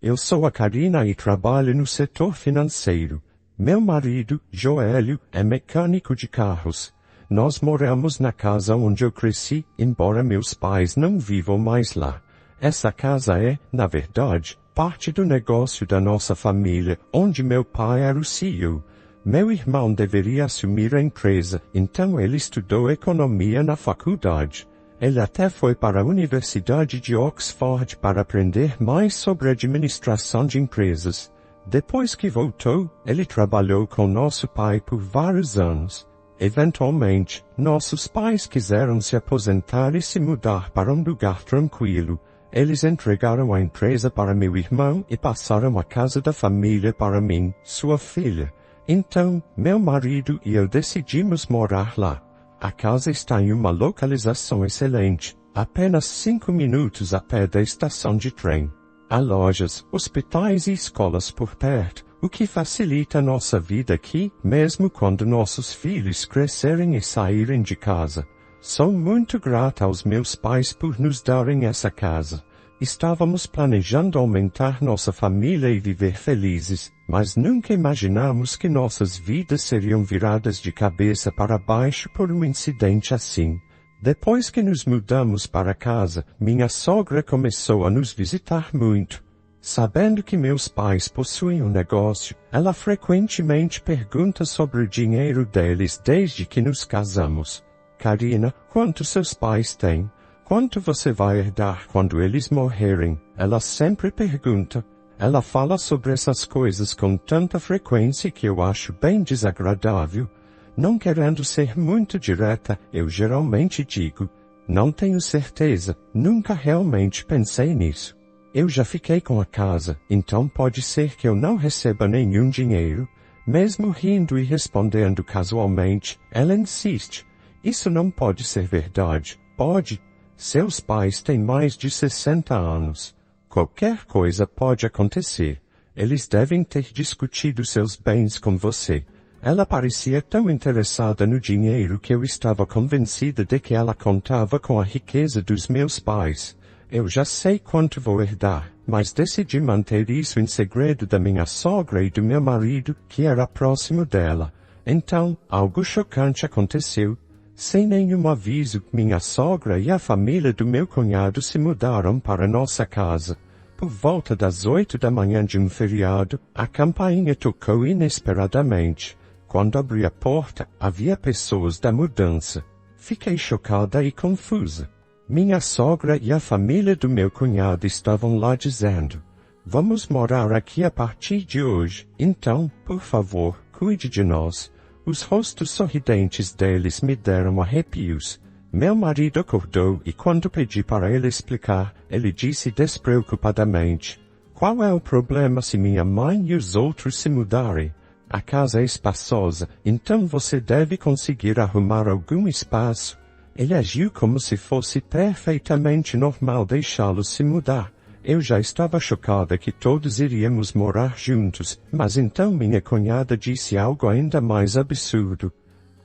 Eu sou a Karina e trabalho no setor financeiro. Meu marido, Joélio, é mecânico de carros. Nós moramos na casa onde eu cresci, embora meus pais não vivam mais lá. Essa casa é, na verdade, parte do negócio da nossa família, onde meu pai era o CEO. Meu irmão deveria assumir a empresa, então ele estudou economia na faculdade. Ele até foi para a Universidade de Oxford para aprender mais sobre administração de empresas. Depois que voltou, ele trabalhou com nosso pai por vários anos. Eventualmente, nossos pais quiseram se aposentar e se mudar para um lugar tranquilo. Eles entregaram a empresa para meu irmão e passaram a casa da família para mim, sua filha. Então, meu marido e eu decidimos morar lá. A casa está em uma localização excelente, apenas 5 minutos a pé da estação de trem. Há lojas, hospitais e escolas por perto, o que facilita nossa vida aqui, mesmo quando nossos filhos crescerem e saírem de casa. Sou muito grata aos meus pais por nos darem essa casa. Estávamos planejando aumentar nossa família e viver felizes, mas nunca imaginamos que nossas vidas seriam viradas de cabeça para baixo por um incidente assim. Depois que nos mudamos para casa, minha sogra começou a nos visitar muito. Sabendo que meus pais possuem um negócio, ela frequentemente pergunta sobre o dinheiro deles desde que nos casamos. Karina, quanto seus pais têm? Quanto você vai herdar quando eles morrerem? Ela sempre pergunta. Ela fala sobre essas coisas com tanta frequência que eu acho bem desagradável. Não querendo ser muito direta, eu geralmente digo, não tenho certeza, nunca realmente pensei nisso. Eu já fiquei com a casa, então pode ser que eu não receba nenhum dinheiro. Mesmo rindo e respondendo casualmente, ela insiste. Isso não pode ser verdade, pode? Seus pais têm mais de 60 anos. Qualquer coisa pode acontecer. Eles devem ter discutido seus bens com você. Ela parecia tão interessada no dinheiro que eu estava convencida de que ela contava com a riqueza dos meus pais. Eu já sei quanto vou herdar, mas decidi manter isso em segredo da minha sogra e do meu marido, que era próximo dela. Então, algo chocante aconteceu. Sem nenhum aviso, minha sogra e a família do meu cunhado se mudaram para nossa casa. Por volta das 8 da manhã de um feriado, a campainha tocou inesperadamente. Quando abri a porta, havia pessoas da mudança. Fiquei chocada e confusa. Minha sogra e a família do meu cunhado estavam lá dizendo, vamos morar aqui a partir de hoje, então, por favor, cuide de nós. Os rostos sorridentes deles me deram arrepios. Meu marido acordou e quando pedi para ele explicar, ele disse despreocupadamente, qual é o problema se minha mãe e os outros se mudarem? A casa é espaçosa, então você deve conseguir arrumar algum espaço. Ele agiu como se fosse perfeitamente normal deixá-los se mudar. Eu já estava chocada que todos iríamos morar juntos, mas então minha cunhada disse algo ainda mais absurdo.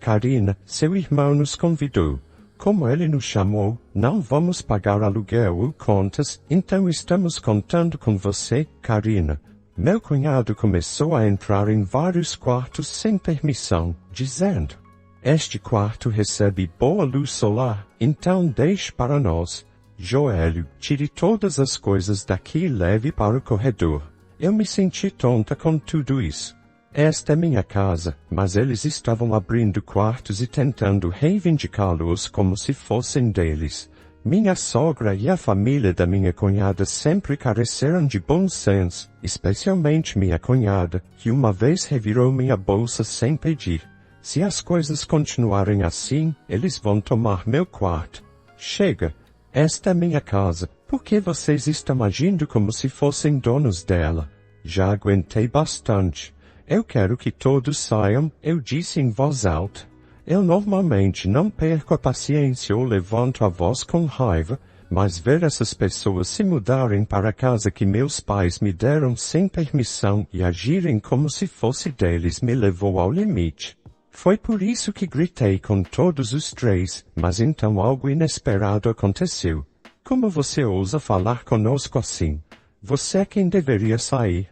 Karina, seu irmão nos convidou. Como ele nos chamou, não vamos pagar aluguel ou contas, então estamos contando com você, Karina. Meu cunhado começou a entrar em vários quartos sem permissão, dizendo, este quarto recebe boa luz solar, então deixe para nós. Joélio, tire todas as coisas daqui e leve para o corredor. Eu me senti tonta com tudo isso. Esta é minha casa, mas eles estavam abrindo quartos e tentando reivindicá-los como se fossem deles. Minha sogra e a família da minha cunhada sempre careceram de bom senso, especialmente minha cunhada, que uma vez revirou minha bolsa sem pedir. Se as coisas continuarem assim, eles vão tomar meu quarto. Chega! Esta é minha casa, por que vocês estão agindo como se fossem donos dela? Já aguentei bastante. Eu quero que todos saiam, eu disse em voz alta. Eu normalmente não perco a paciência ou levanto a voz com raiva, mas ver essas pessoas se mudarem para a casa que meus pais me deram sem permissão e agirem como se fosse deles me levou ao limite. Foi por isso que gritei com todos os três, mas então algo inesperado aconteceu. Como você ousa falar conosco assim? Você é quem deveria sair.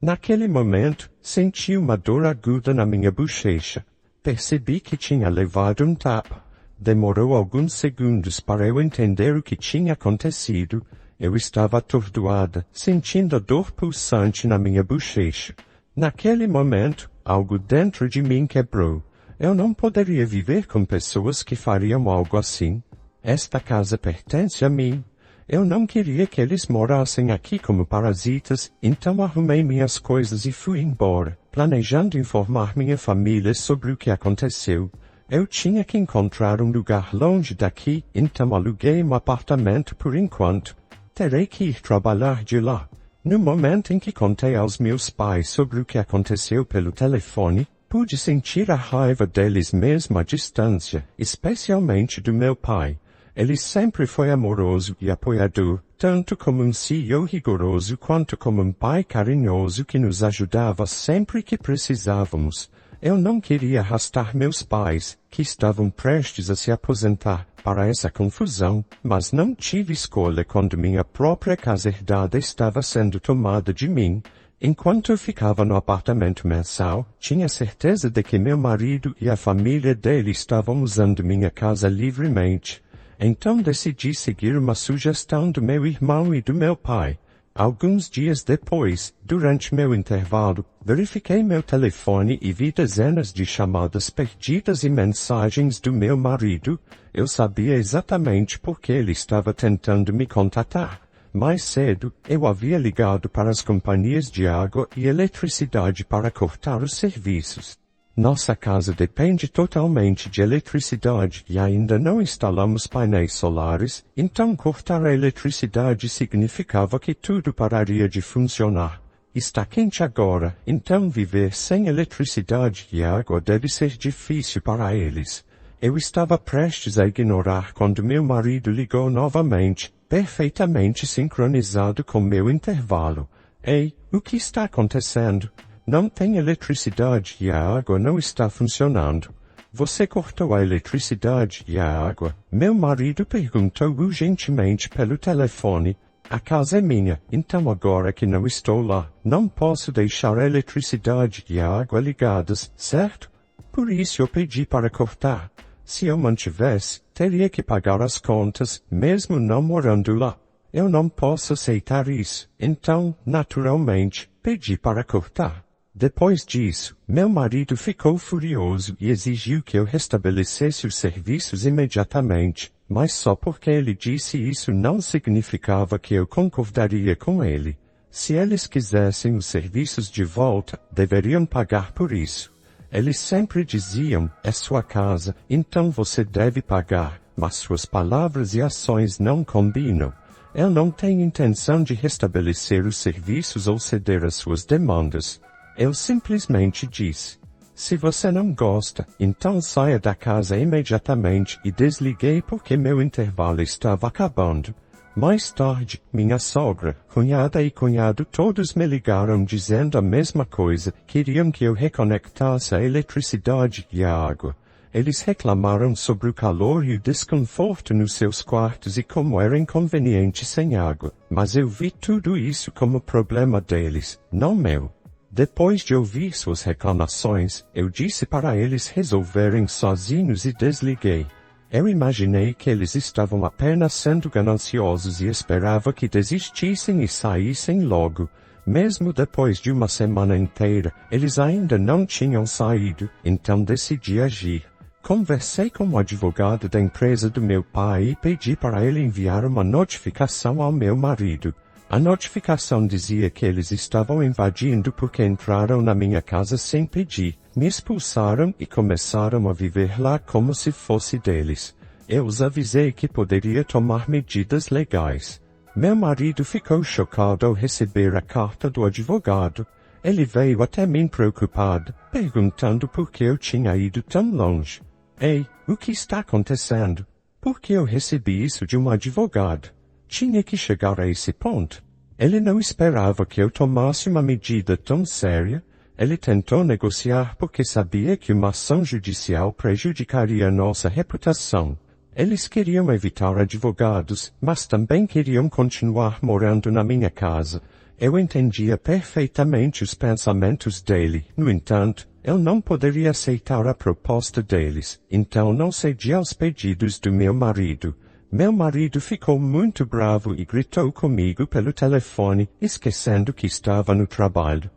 Naquele momento, senti uma dor aguda na minha bochecha. Percebi que tinha levado um tapa. Demorou alguns segundos para eu entender o que tinha acontecido. Eu estava atordoada, sentindo a dor pulsante na minha bochecha. Naquele momento, algo dentro de mim quebrou. Eu não poderia viver com pessoas que fariam algo assim. Esta casa pertence a mim. Eu não queria que eles morassem aqui como parasitas, então arrumei minhas coisas e fui embora, planejando informar minha família sobre o que aconteceu. Eu tinha que encontrar um lugar longe daqui, então aluguei um apartamento por enquanto. Terei que ir trabalhar de lá. No momento em que contei aos meus pais sobre o que aconteceu pelo telefone, pude sentir a raiva deles mesmo à distância, especialmente do meu pai. Ele sempre foi amoroso e apoiador, tanto como um CEO rigoroso quanto como um pai carinhoso que nos ajudava sempre que precisávamos. Eu não queria arrastar meus pais, que estavam prestes a se aposentar, para essa confusão, mas não tive escolha quando minha própria casa herdada estava sendo tomada de mim. Enquanto eu ficava no apartamento mensal, tinha certeza de que meu marido e a família dele estavam usando minha casa livremente. Então decidi seguir uma sugestão do meu irmão e do meu pai. Alguns dias depois, durante meu intervalo, verifiquei meu telefone e vi dezenas de chamadas perdidas e mensagens do meu marido. Eu sabia exatamente por que ele estava tentando me contatar. Mais cedo, eu havia ligado para as companhias de água e eletricidade para cortar os serviços. Nossa casa depende totalmente de eletricidade e ainda não instalamos painéis solares, então cortar a eletricidade significava que tudo pararia de funcionar. Está quente agora, então viver sem eletricidade e água deve ser difícil para eles. Eu estava prestes a ignorar quando meu marido ligou novamente, perfeitamente sincronizado com meu intervalo. Ei, o que está acontecendo? Não tem eletricidade e a água não está funcionando. Você cortou a eletricidade e a água? Meu marido perguntou urgentemente pelo telefone. A casa é minha, então agora que não estou lá, não posso deixar a eletricidade e a água ligadas, certo? Por isso eu pedi para cortar. Se eu mantivesse, teria que pagar as contas, mesmo não morando lá. Eu não posso aceitar isso, então, naturalmente, pedi para cortar. Depois disso, meu marido ficou furioso e exigiu que eu restabelecesse os serviços imediatamente, mas só porque ele disse isso não significava que eu concordaria com ele. Se eles quisessem os serviços de volta, deveriam pagar por isso. Eles sempre diziam, é sua casa, então você deve pagar, mas suas palavras e ações não combinam. Eu não tenho intenção de restabelecer os serviços ou ceder às suas demandas. Eu simplesmente disse, se você não gosta, então saia da casa imediatamente e desliguei porque meu intervalo estava acabando. Mais tarde, minha sogra, cunhada e cunhado todos me ligaram dizendo a mesma coisa, queriam que eu reconectasse a eletricidade e a água. Eles reclamaram sobre o calor e o desconforto nos seus quartos e como era inconveniente sem água, mas eu vi tudo isso como problema deles, não meu. Depois de ouvir suas reclamações, eu disse para eles resolverem sozinhos e desliguei. Eu imaginei que eles estavam apenas sendo gananciosos e esperava que desistissem e saíssem logo. Mesmo depois de uma semana inteira, eles ainda não tinham saído, então decidi agir. Conversei com o advogado da empresa do meu pai e pedi para ele enviar uma notificação ao meu marido. A notificação dizia que eles estavam invadindo porque entraram na minha casa sem pedir, me expulsaram e começaram a viver lá como se fosse deles. Eu os avisei que poderia tomar medidas legais. Meu marido ficou chocado ao receber a carta do advogado. Ele veio até mim preocupado, perguntando por que eu tinha ido tão longe. Ei, o que está acontecendo? Por que eu recebi isso de um advogado? Tinha que chegar a esse ponto. Ele não esperava que eu tomasse uma medida tão séria. Ele tentou negociar porque sabia que uma ação judicial prejudicaria nossa reputação. Eles queriam evitar advogados, mas também queriam continuar morando na minha casa. Eu entendia perfeitamente os pensamentos dele. No entanto, eu não poderia aceitar a proposta deles, então não cedi aos pedidos do meu marido. Meu marido ficou muito bravo e gritou comigo pelo telefone, esquecendo que estava no trabalho.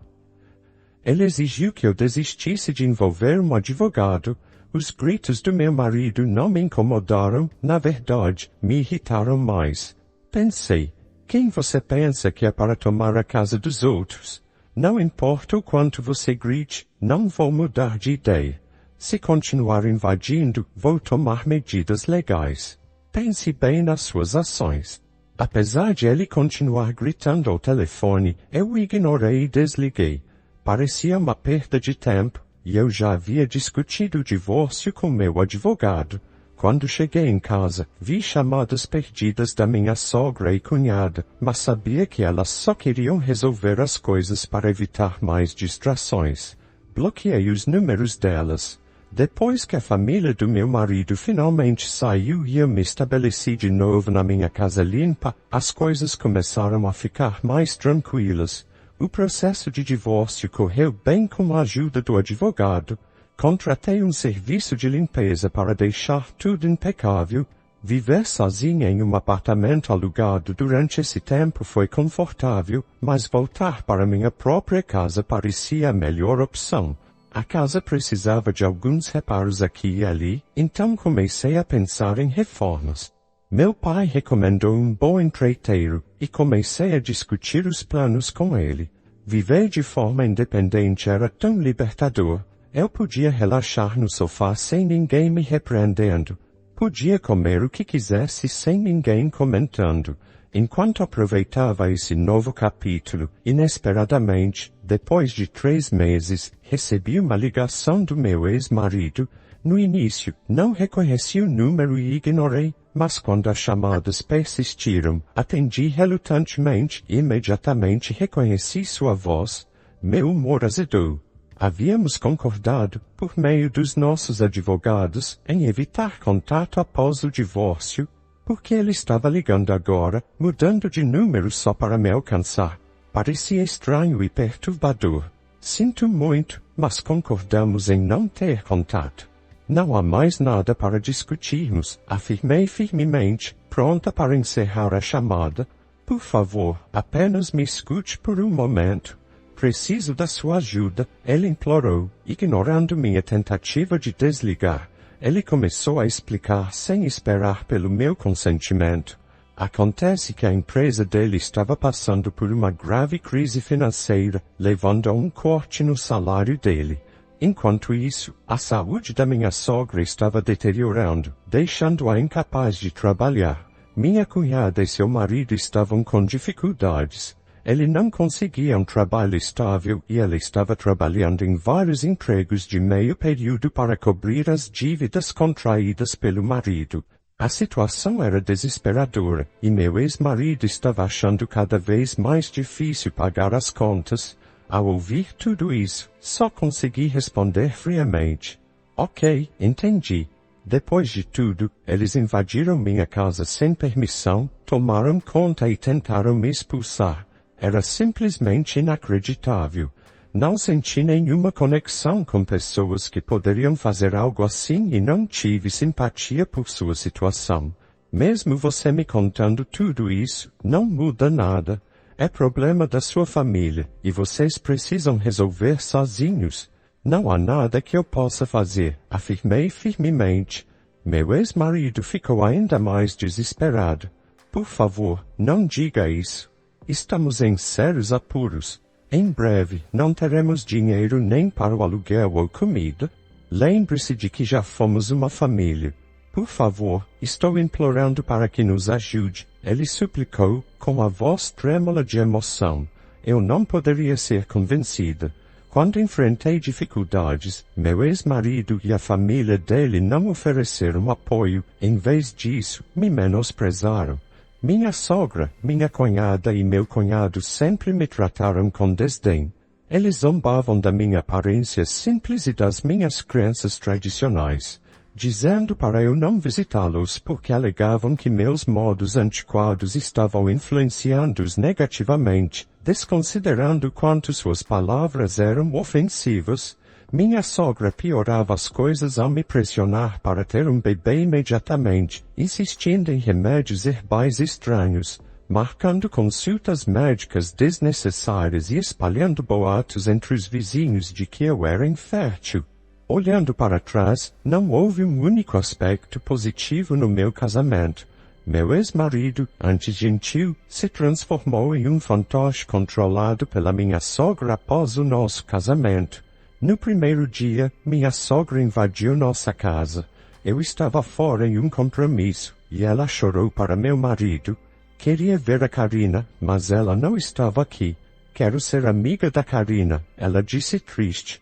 Ele exigiu que eu desistisse de envolver um advogado. Os gritos do meu marido não me incomodaram, na verdade, me irritaram mais. Pensei, quem você pensa que é para tomar a casa dos outros? Não importa o quanto você grite, não vou mudar de ideia. Se continuar invadindo, vou tomar medidas legais. Pense bem nas suas ações. Apesar de ele continuar gritando ao telefone, eu o ignorei e desliguei. Parecia uma perda de tempo, e eu já havia discutido o divórcio com meu advogado. Quando cheguei em casa, vi chamadas perdidas da minha sogra e cunhada, mas sabia que elas só queriam resolver as coisas para evitar mais distrações. Bloqueei os números delas. Depois que a família do meu marido finalmente saiu e eu me estabeleci de novo na minha casa limpa, as coisas começaram a ficar mais tranquilas. O processo de divórcio correu bem com a ajuda do advogado. Contratei um serviço de limpeza para deixar tudo impecável. Viver sozinha em um apartamento alugado durante esse tempo foi confortável, mas voltar para minha própria casa parecia a melhor opção. A casa precisava de alguns reparos aqui e ali, então comecei a pensar em reformas. Meu pai recomendou um bom empreiteiro, e comecei a discutir os planos com ele. Viver de forma independente era tão libertador. Eu podia relaxar no sofá sem ninguém me repreendendo. Podia comer o que quisesse sem ninguém comentando. Enquanto aproveitava esse novo capítulo, inesperadamente, depois de 3 meses, recebi uma ligação do meu ex-marido. No início, não reconheci o número e ignorei, mas quando as chamadas persistiram, atendi relutantemente e imediatamente reconheci sua voz. Meu humor azedou. Havíamos concordado, por meio dos nossos advogados, em evitar contato após o divórcio. Por que ele estava ligando agora, mudando de número só para me alcançar? Parecia estranho e perturbador. Sinto muito, mas concordamos em não ter contato. Não há mais nada para discutirmos, afirmei firmemente, pronta para encerrar a chamada. Por favor, apenas me escute por um momento. Preciso da sua ajuda, ele implorou, ignorando minha tentativa de desligar. Ele começou a explicar sem esperar pelo meu consentimento. Acontece que a empresa dele estava passando por uma grave crise financeira, levando a um corte no salário dele. Enquanto isso, a saúde da minha sogra estava deteriorando, deixando-a incapaz de trabalhar. Minha cunhada e seu marido estavam com dificuldades. Ele não conseguia um trabalho estável e ela estava trabalhando em vários empregos de meio período para cobrir as dívidas contraídas pelo marido. A situação era desesperadora e meu ex-marido estava achando cada vez mais difícil pagar as contas. Ao ouvir tudo isso, só consegui responder friamente. Ok, entendi. Depois de tudo, eles invadiram minha casa sem permissão, tomaram conta e tentaram me expulsar. Era simplesmente inacreditável. Não senti nenhuma conexão com pessoas que poderiam fazer algo assim e não tive simpatia por sua situação. Mesmo você me contando tudo isso, não muda nada. É problema da sua família, e vocês precisam resolver sozinhos. Não há nada que eu possa fazer, afirmei firmemente. Meu ex-marido ficou ainda mais desesperado. Por favor, não diga isso. Estamos em sérios apuros. Em breve, não teremos dinheiro nem para o aluguel ou comida. Lembre-se de que já fomos uma família. Por favor, estou implorando para que nos ajude. Ele suplicou, com a voz trêmula de emoção. Eu não poderia ser convencida. Quando enfrentei dificuldades, meu ex-marido e a família dele não ofereceram apoio. Em vez disso, me menosprezaram. Minha sogra, minha cunhada e meu cunhado sempre me trataram com desdém. Eles zombavam da minha aparência simples e das minhas crenças tradicionais. dizendo para eu não visitá-los porque alegavam que meus modos antiquados estavam influenciando-os negativamente, desconsiderando quanto suas palavras eram ofensivas. Minha sogra piorava as coisas ao me pressionar para ter um bebê imediatamente, insistindo em remédios herbais estranhos, marcando consultas médicas desnecessárias e espalhando boatos entre os vizinhos de que eu era infértil. Olhando para trás, não houve um único aspecto positivo no meu casamento. Meu ex-marido, antes gentil, se transformou em um fantoche controlado pela minha sogra após o nosso casamento. No primeiro dia, minha sogra invadiu nossa casa. Eu estava fora em um compromisso, e ela chorou para meu marido. Queria ver a Karina, mas ela não estava aqui. Quero ser amiga da Karina, ela disse triste.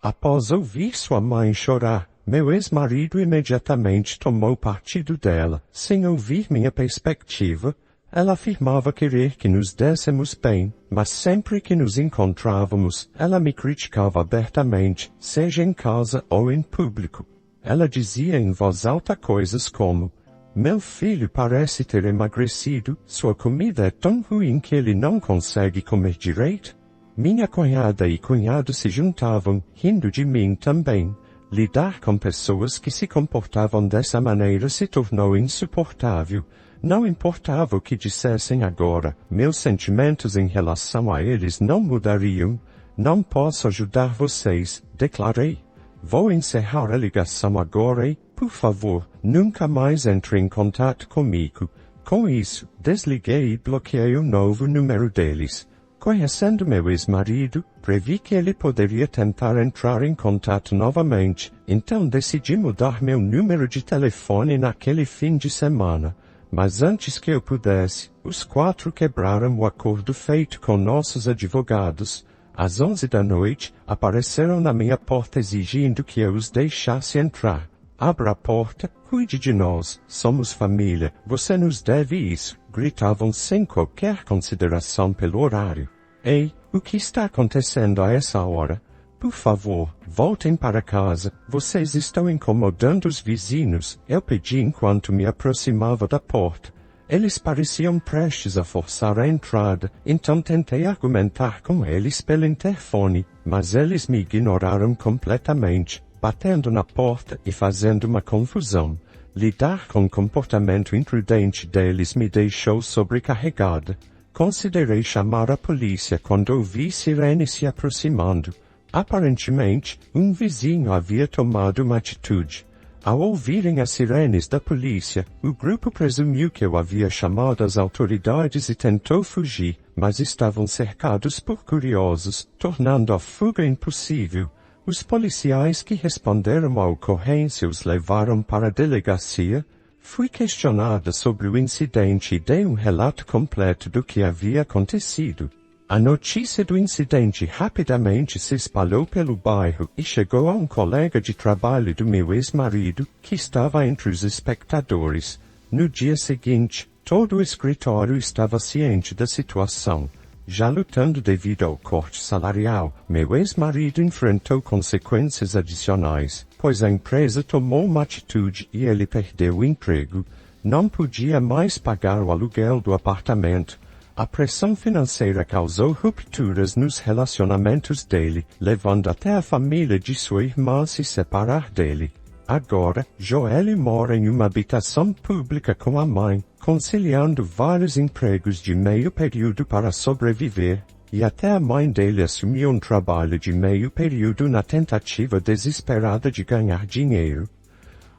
Após ouvir sua mãe chorar, meu ex-marido imediatamente tomou partido dela, sem ouvir minha perspectiva. Ela afirmava querer que nos dessemos bem, mas sempre que nos encontrávamos, ela me criticava abertamente, seja em casa ou em público. Ela dizia em voz alta coisas como: meu filho parece ter emagrecido, sua comida é tão ruim que ele não consegue comer direito. Minha cunhada e cunhado se juntavam, rindo de mim também. Lidar com pessoas que se comportavam dessa maneira se tornou insuportável. Não importava o que dissessem agora, meus sentimentos em relação a eles não mudariam. Não posso ajudar vocês, declarei. Vou encerrar a ligação agora e, por favor, nunca mais entre em contato comigo. Com isso, desliguei e bloqueei o novo número deles. Conhecendo meu ex-marido, previ que ele poderia tentar entrar em contato novamente, então decidi mudar meu número de telefone naquele fim de semana. Mas antes que eu pudesse, os 4 quebraram o acordo feito com nossos advogados. Às 11 da noite, apareceram na minha porta exigindo que eu os deixasse entrar. Abra a porta, cuide de nós, somos família, você nos deve isso, gritavam sem qualquer consideração pelo horário. Ei, o que está acontecendo a essa hora? Por favor, voltem para casa, vocês estão incomodando os vizinhos, eu pedi enquanto me aproximava da porta. Eles pareciam prestes a forçar a entrada, então tentei argumentar com eles pelo interfone, mas eles me ignoraram completamente, batendo na porta e fazendo uma confusão. Lidar com o comportamento imprudente deles me deixou sobrecarregada. Considerei chamar a polícia quando ouvi sirenes se aproximando. Aparentemente, um vizinho havia tomado uma atitude. Ao ouvirem as sirenes da polícia, o grupo presumiu que eu havia chamado as autoridades e tentou fugir, mas estavam cercados por curiosos, tornando a fuga impossível. Os policiais que responderam à ocorrência os levaram para a delegacia. Fui questionada sobre o incidente e dei um relato completo do que havia acontecido. A notícia do incidente rapidamente se espalhou pelo bairro e chegou a um colega de trabalho do meu ex-marido, que estava entre os espectadores. No dia seguinte, todo o escritório estava ciente da situação. Já lutando devido ao corte salarial, meu ex-marido enfrentou consequências adicionais, pois a empresa tomou uma atitude e ele perdeu o emprego. Não podia mais pagar o aluguel do apartamento. A pressão financeira causou rupturas nos relacionamentos dele, levando até a família de sua irmã a se separar dele. Agora, Joelle mora em uma habitação pública com a mãe, conciliando vários empregos de meio período para sobreviver, e até a mãe dele assumiu um trabalho de meio período na tentativa desesperada de ganhar dinheiro.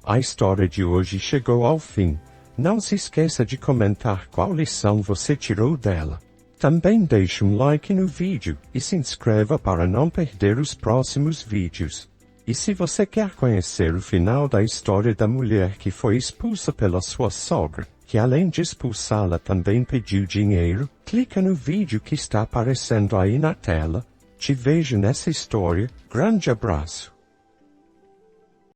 A história de hoje chegou ao fim. Não se esqueça de comentar qual lição você tirou dela. Também deixe um like no vídeo e se inscreva para não perder os próximos vídeos. E se você quer conhecer o final da história da mulher que foi expulsa pela sua sogra, que além de expulsá-la também pediu dinheiro, clica no vídeo que está aparecendo aí na tela. Te vejo nessa história. Grande abraço.